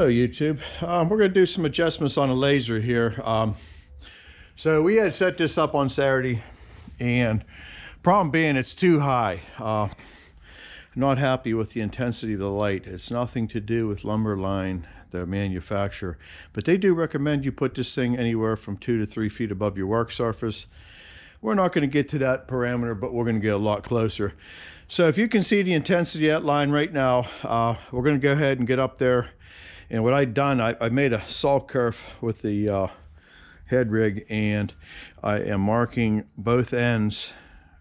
Hello YouTube. We're going to do some adjustments on a laser here. So we had set this up on Saturday, and problem being it's too high. Not happy with the intensity of the light. It's nothing to do with Lumberline, the manufacturer, but they do recommend you put this thing anywhere from 2 to 3 feet above your work surface. We're not going to get to that parameter, but we're going to get a lot closer. So if you can see the intensity at line right now, we're going to go ahead and get up there. And what I've done, I made a saw curve with the head rig, and I am marking both ends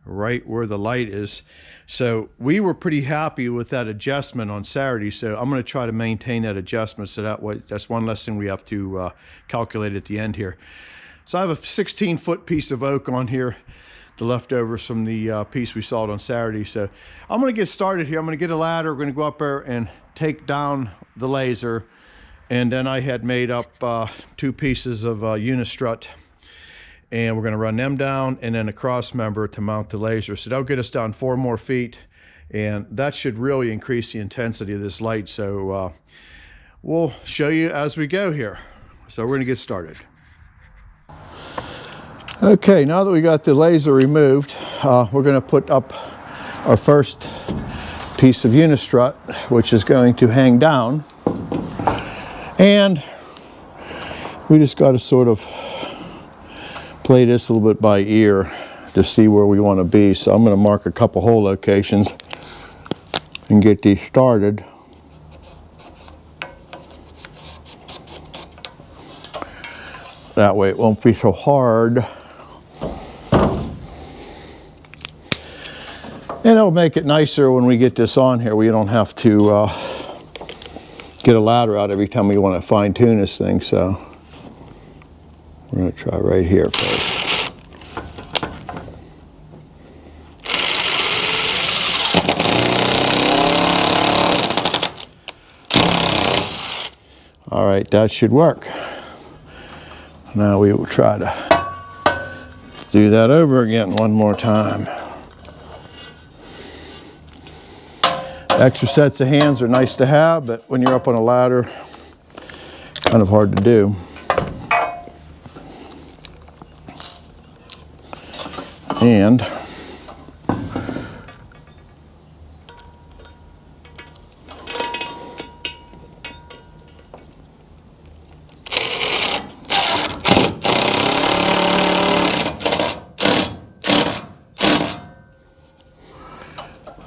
right where the light is. So we were pretty happy with that adjustment on Saturday, so I'm going to try to maintain that adjustment, so that way that's one less thing we have to calculate at the end here. So I have a 16-foot piece of oak on here, the leftovers from the piece we sawed on Saturday. So I'm going to get started here. I'm going to get a ladder. We're going to go up there and take down the laser. And then I had made up 2 pieces of unistrut, and we're going to run them down and then a cross member to mount the laser. So that'll get us down 4 more feet, and that should really increase the intensity of this light. So we'll show you as we go here. So we're going to get started. Okay, now that we got the laser removed, we're going to put up our first piece of unistrut, which is going to hang down. And we just got to sort of play this a little bit by ear to see where we want to be. So I'm going to mark a couple hole locations and get these started. That way it won't be so hard. And it'll make it nicer when we get this on here. We don't have to get a ladder out every time we want to fine tune this thing. So we're going to try right here first. All right, that should work. Now we will try to do that over again one more time. Extra sets of hands are nice to have, but when you're up on a ladder, kind of hard to do. And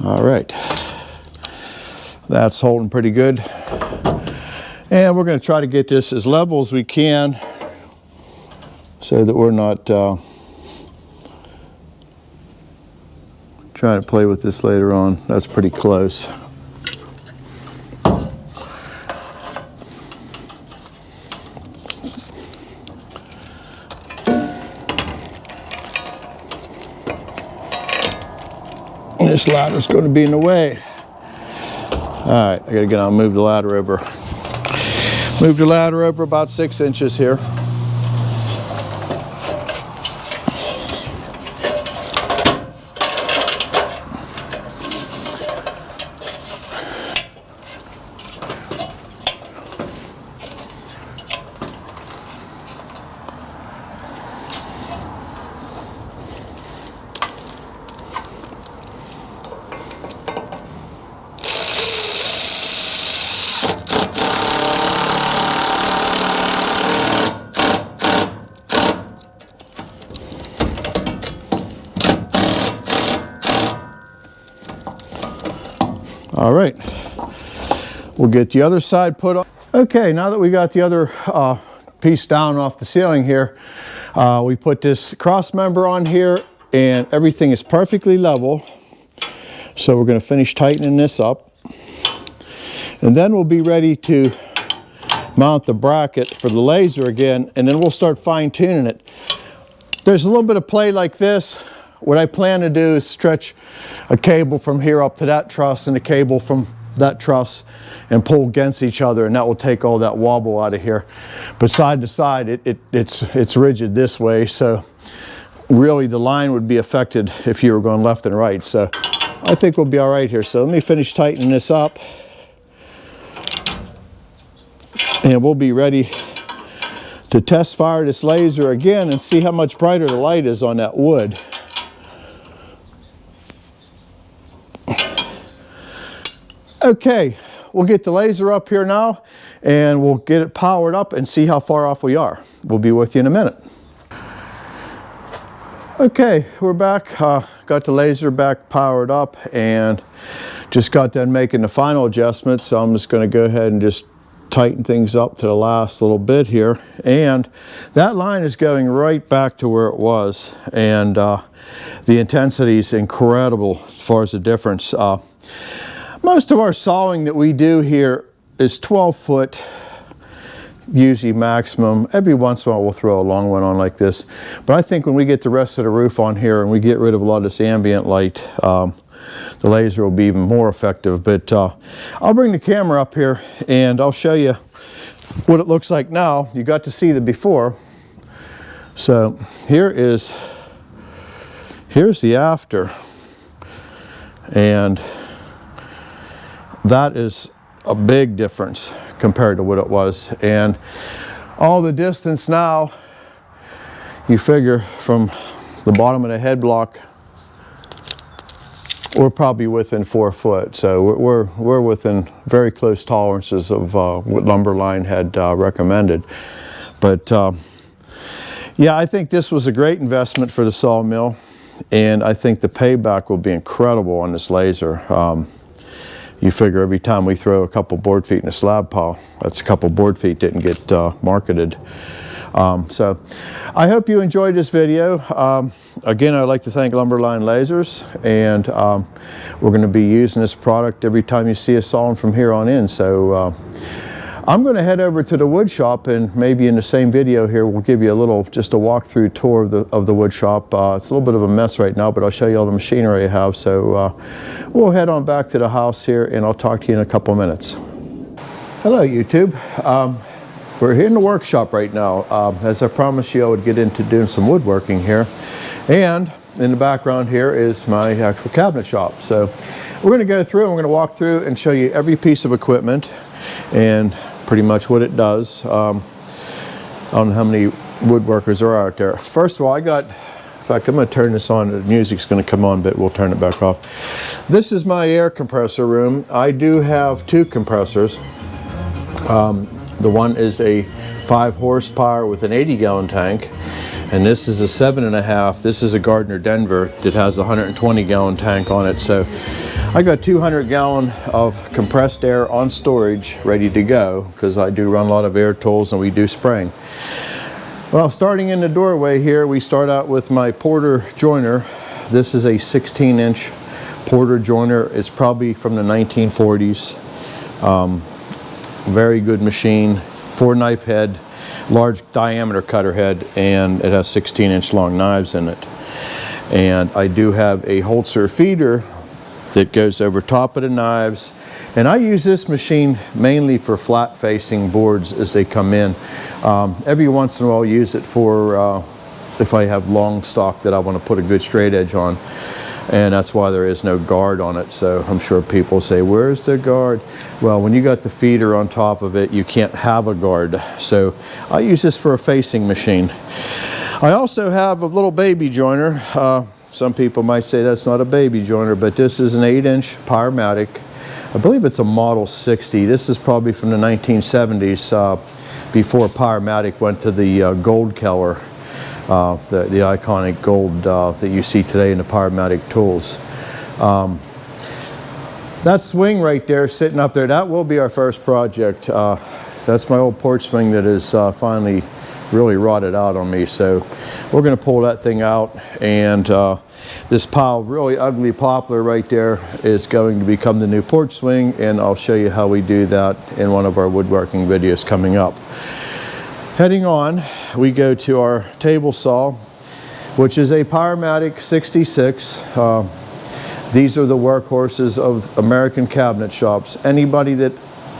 all right. That's holding pretty good. And we're going to try to get this as level as we can so that we're not trying to play with this later on. That's pretty close. This ladder's going to be in the way. All right, I gotta get on, move the ladder over. Move the ladder over about 6 inches here. All right, we'll get the other side put on. Okay, now that we got the other piece down off the ceiling here, we put this cross member on here and everything is perfectly level. So we're going to finish tightening this up. And then we'll be ready to mount the bracket for the laser again, and then we'll start fine tuning it. There's a little bit of play like this. What I plan to do is stretch a cable from here up to that truss and a cable from that truss and pull against each other, and that will take all that wobble out of here. But side to side, it's rigid this way, so really the line would be affected if you were going left and right. So I think we'll be all right here. So let me finish tightening this up. And we'll be ready to test fire this laser again and see how much brighter the light is on that wood. Okay, we'll get the laser up here now and we'll get it powered up and see how far off we are. We'll be with you in a minute. Okay, we're back. Got the laser back powered up and just got done making the final adjustments. So I'm just going to go ahead and just tighten things up to the last little bit here. And that line is going right back to where it was. And the intensity is incredible as far as the difference. Most of our sawing that we do here is 12 foot, usually maximum. Every once in a while we'll throw a long one on like this. But I think when we get the rest of the roof on here and we get rid of a lot of this ambient light, the laser will be even more effective. But I'll bring the camera up here and I'll show you what it looks like now. You got to see the before. So here's the after. And that is a big difference compared to what it was. And all the distance now, you figure from the bottom of the head block, we're probably within 4 foot. So we're within very close tolerances of what Lumberline had recommended. But yeah, I think this was a great investment for the sawmill, and I think the payback will be incredible on this laser. You figure every time we throw a couple board feet in a slab pile, that's a couple board feet didn't get marketed. So I hope you enjoyed this video. Again, I'd like to thank Lumberline Lasers, and we're going to be using this product every time you see us sawing from here on in. So I'm going to head over to the wood shop, and maybe in the same video here we'll give you a little, just a walkthrough tour of the wood shop. It's a little bit of a mess right now, but I'll show you all the machinery I have. So we'll head on back to the house here and I'll talk to you in a couple of minutes. Hello YouTube. We're here in the workshop right now. As I promised you, I would get into doing some woodworking here. And in the background here is my actual cabinet shop. So we're going to go through and we're going to walk through and show you every piece of equipment and pretty much what it does. I don't know how many woodworkers are out there. First of all, in fact, I'm going to turn this on. The music's going to come on, but we'll turn it back off. This is my air compressor room. I do have 2 compressors. The one is a 5 horsepower with an 80-gallon tank, and this is a 7.5. This is a Gardner Denver that has a 120-gallon tank on it. So I got 200-gallon of compressed air on storage ready to go, because I do run a lot of air tools and we do spraying. Well, starting in the doorway here, we start out with my Porter joiner. This is a 16-inch Porter joiner. It's probably from the 1940s. Very good machine, 4-knife head, large diameter cutter head, and it has 16-inch long knives in it. And I do have a Holzer feeder that goes over top of the knives. And I use this machine mainly for flat facing boards as they come in. Every once in a while I'll use it for if I have long stock that I want to put a good straight edge on. And that's why there is no guard on it. So I'm sure people say, where's the guard? Well, when you got the feeder on top of it, you can't have a guard. So I use this for a facing machine. I also have a little baby joiner. Some people might say that's not a baby joiner, but this is an 8-inch Powermatic. I believe it's a Model 60. This is probably from the 1970s, before Powermatic went to the gold color. The iconic gold that you see today in the Powermatic tools. That swing right there, sitting up there, that will be our first project. That's my old porch swing that is finally really rotted out on me. So we're going to pull that thing out, and this pile of really ugly poplar right there is going to become the new porch swing, and I'll show you how we do that in one of our woodworking videos coming up. Heading on, we go to our table saw, which is a Powermatic 66. These are the workhorses of American cabinet shops. Anybody that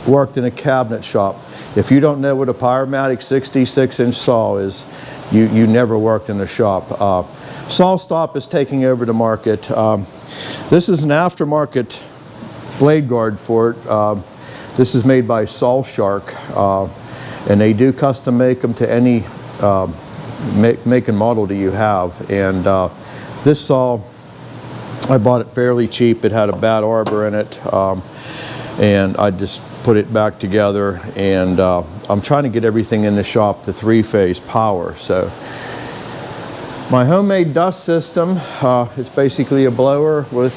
worked in a cabinet shop, if you don't know what a Powermatic 66-inch saw is, you never worked in a shop. SawStop is taking over the market. This is an aftermarket blade guard for it. This is made by Saw Shark. and they do custom make them to any make and model that you have. And this saw, I bought it fairly cheap. It had a bad arbor in it, and I just put it back together, and I'm trying to get everything in the shop to 3-phase power. So my homemade dust system is basically a blower with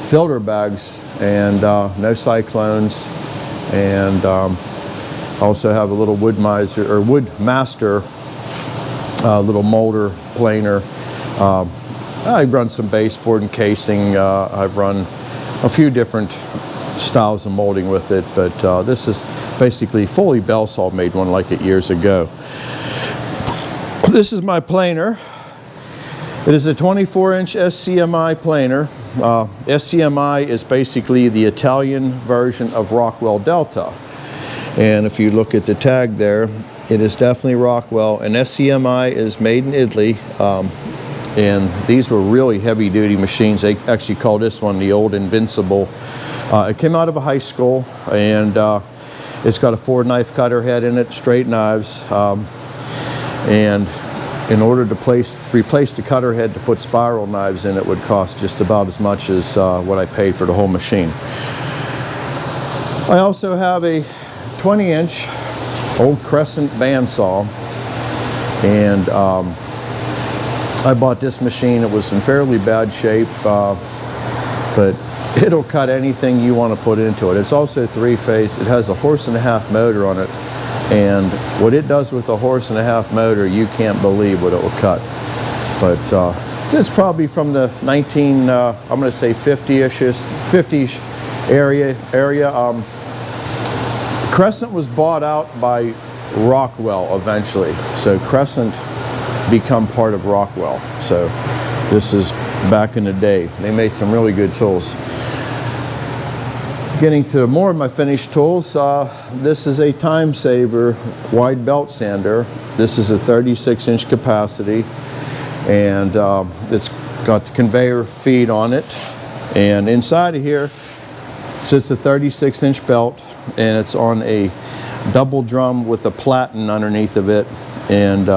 filter bags and no cyclones, and also have a little Wood Master little molder planer. I run some baseboard and casing. I've run a few different styles of molding with it, but this is basically fully bell saw made one like it years ago. This is my planer. It is a 24-inch SCMI planer. SCMI is basically the Italian version of Rockwell Delta. And if you look at the tag there, it is definitely Rockwell, and SCMI is made in Italy. And these were really heavy-duty machines. They actually call this one the old Invincible. It came out of a high school, and it's got a 4-knife cutter head in it, straight knives. And in order to replace the cutter head to put spiral knives in, it would cost just about as much as what I paid for the whole machine. I also have a 20-inch old Crescent bandsaw, and I bought this machine. It was in fairly bad shape, but it'll cut anything you want to put into it. It's also 3-phase. It has a 1.5-horse motor on it, and what it does with a 1.5-horse motor, you can't believe what it will cut. But it's probably from the I'm going to say 50-ish area. Crescent was bought out by Rockwell eventually, so Crescent become part of Rockwell. So this is back in the day. They made some really good tools. Getting to more of my finished tools, this is a Time Saver wide belt sander. This is a 36-inch capacity, and it's got the conveyor feed on it, and inside of here sits a 36-inch belt, and it's on a double drum with a platen underneath of it. And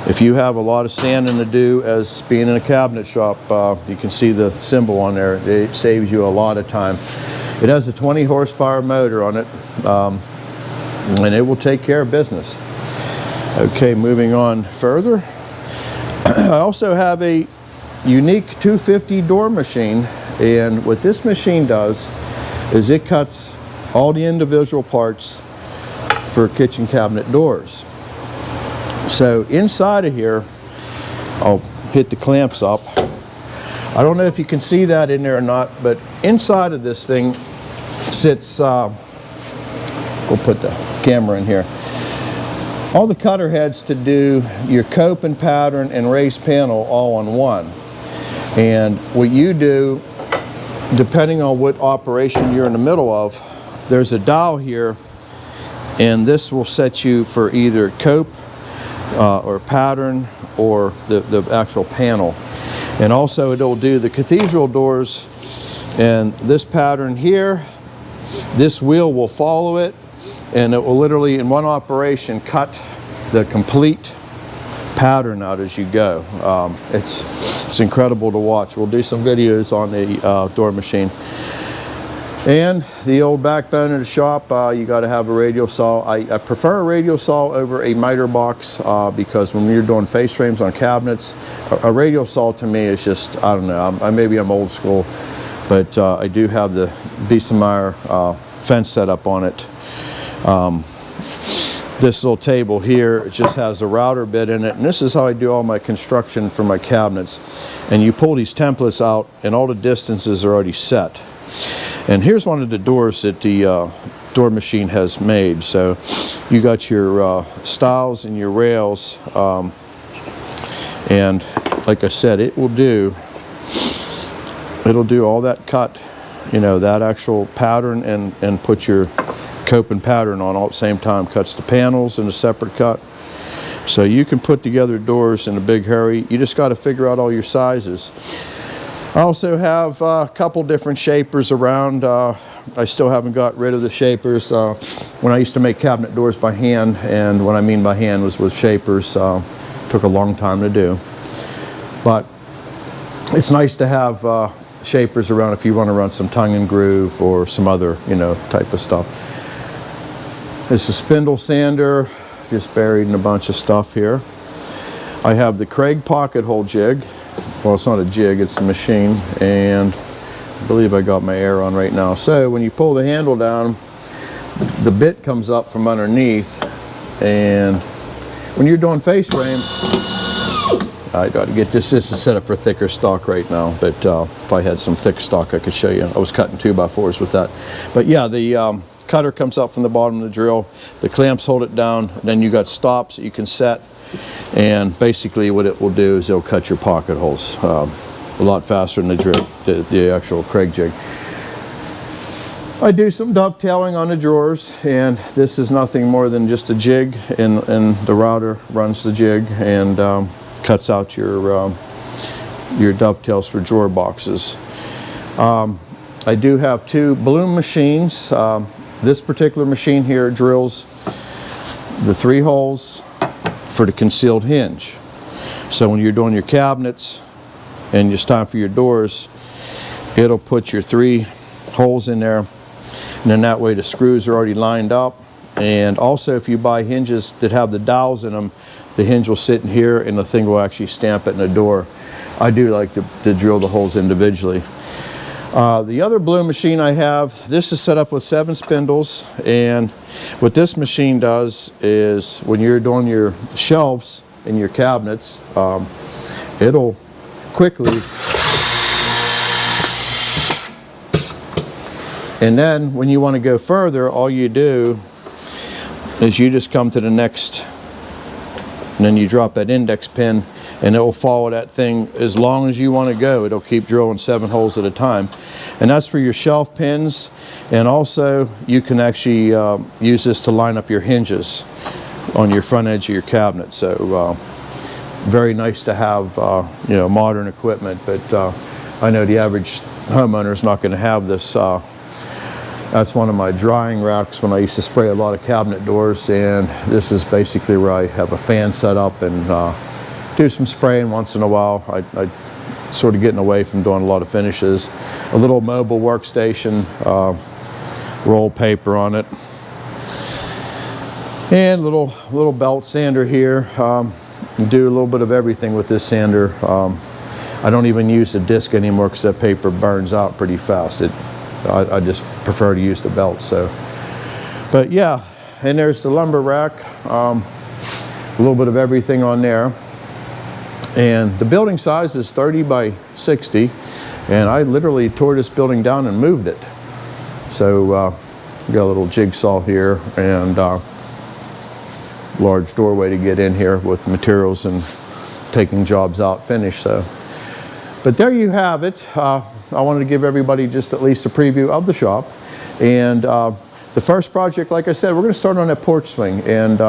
if you have a lot of sanding to do, as being in a cabinet shop, you can see the symbol on there. It saves you a lot of time. It has a 20-horsepower motor on it, and it will take care of business. Okay, moving on further. I also have a unique 250 door machine, and what this machine does is it cuts all the individual parts for kitchen cabinet doors. So inside of here, I'll hit the clamps up. I don't know if you can see that in there or not, but inside of this thing sits, we'll put the camera in here, all the cutter heads to do your cope and pattern and raised panel all on one. And what you do, depending on what operation you're in the middle of, there's a dial here, and this will set you for either cope or pattern or the actual panel. And also it'll do the cathedral doors, and this pattern here, this wheel will follow it, and it will literally in one operation cut the complete pattern out as you go. It's incredible to watch. We'll do some videos on the door machine. And the old backbone of the shop, you got to have a radial saw. I prefer a radial saw over a miter box because when you're doing face frames on cabinets, a radial saw to me is just, I don't know, maybe I'm old school, but I do have the Biesemeyer fence set up on it. This little table here, it just has a router bit in it, and this is how I do all my construction for my cabinets. And you pull these templates out, and all the distances are already set. And here's one of the doors that the door machine has made. So you got your stiles and your rails, and like I said, it'll do all that cut, you know, that actual pattern, and put your cope and pattern on all at the same time. Cuts the panels in a separate cut. So you can put together doors in a big hurry. You just got to figure out all your sizes. I also have a couple different shapers around. I still haven't got rid of the shapers. When I used to make cabinet doors by hand, and what I mean by hand was with shapers, took a long time to do. But it's nice to have shapers around if you want to run some tongue and groove or some other, type of stuff. This is a spindle sander, just buried in a bunch of stuff here. I have the Craig pocket hole jig. Well, it's not a jig, it's a machine, and I believe I got my air on right now. So when you pull the handle down, the bit comes up from underneath, and when you're doing face frames, I got to get this. This is set up for thicker stock right now, but if I had some thick stock, I could show you. I was cutting 2x4s with that. But yeah, the cutter comes up from the bottom of the drill. The clamps hold it down, and then you got stops that you can set. And basically what it will do is it'll cut your pocket holes a lot faster than the actual Craig jig. I do some dovetailing on the drawers, and this is nothing more than just a jig, and the router runs the jig and cuts out your dovetails for drawer boxes. I do have 2 balloon machines. This particular machine here drills the 3 holes for the concealed hinge. So when you're doing your cabinets and it's time for your doors, it'll put your 3 holes in there, and then that way the screws are already lined up. And also if you buy hinges that have the dowels in them, the hinge will sit in here and the thing will actually stamp it in the door. I do like to drill the holes individually. The other balloon machine I have, this is set up with 7 spindles, and what this machine does is when you're doing your shelves in your cabinets, it'll quickly, and then when you want to go further, all you do is you just come to the next, and then you drop that index pin, and it will follow that thing as long as you want to go. It'll keep drilling 7 holes at a time. And that's for your shelf pins, and also you can actually use this to line up your hinges on your front edge of your cabinet. So very nice to have modern equipment, but I know the average homeowner is not going to have this. That's one of my drying racks when I used to spray a lot of cabinet doors, and this is basically where I have a fan set up and do some spraying once in a while. I sort of getting away from doing a lot of finishes. A little mobile workstation, roll paper on it, and little belt sander here. Do a little bit of everything with this sander. I don't even use the disc anymore because that paper burns out pretty fast. I just prefer to use the belt. So, but yeah, and there's the lumber rack. A little bit of everything on there. And the building size is 30 by 60, and I literally tore this building down and moved it. So we got a little jigsaw here and large doorway to get in here with materials and taking jobs out finished. So, but there you have it. I wanted to give everybody just at least a preview of the shop. And the first project, like I said, we're going to start on that porch swing, and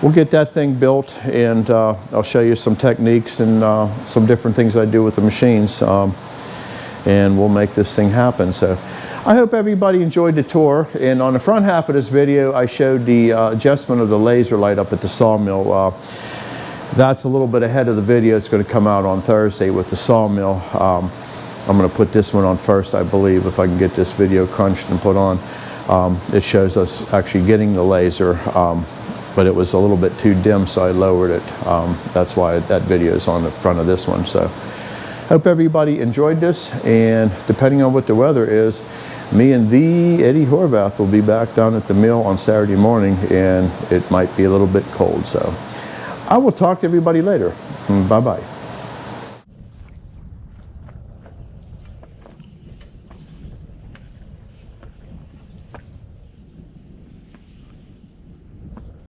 we'll get that thing built, and I'll show you some techniques and some different things I do with the machines, and we'll make this thing happen. So I hope everybody enjoyed the tour. And on the front half of this video, I showed the adjustment of the laser light up at the sawmill. That's a little bit ahead of the video. It's going to come out on Thursday with the sawmill. I'm going to put this one on first, I believe, if I can get this video crunched and put on. It shows us actually getting the laser. But it was a little bit too dim, so I lowered it. That's why that video is on the front of this one. So hope everybody enjoyed this, and depending on what the weather is, me and the Eddie Horvath will be back down at the mill on Saturday morning, and it might be a little bit cold. So I will talk to everybody later. Bye-bye.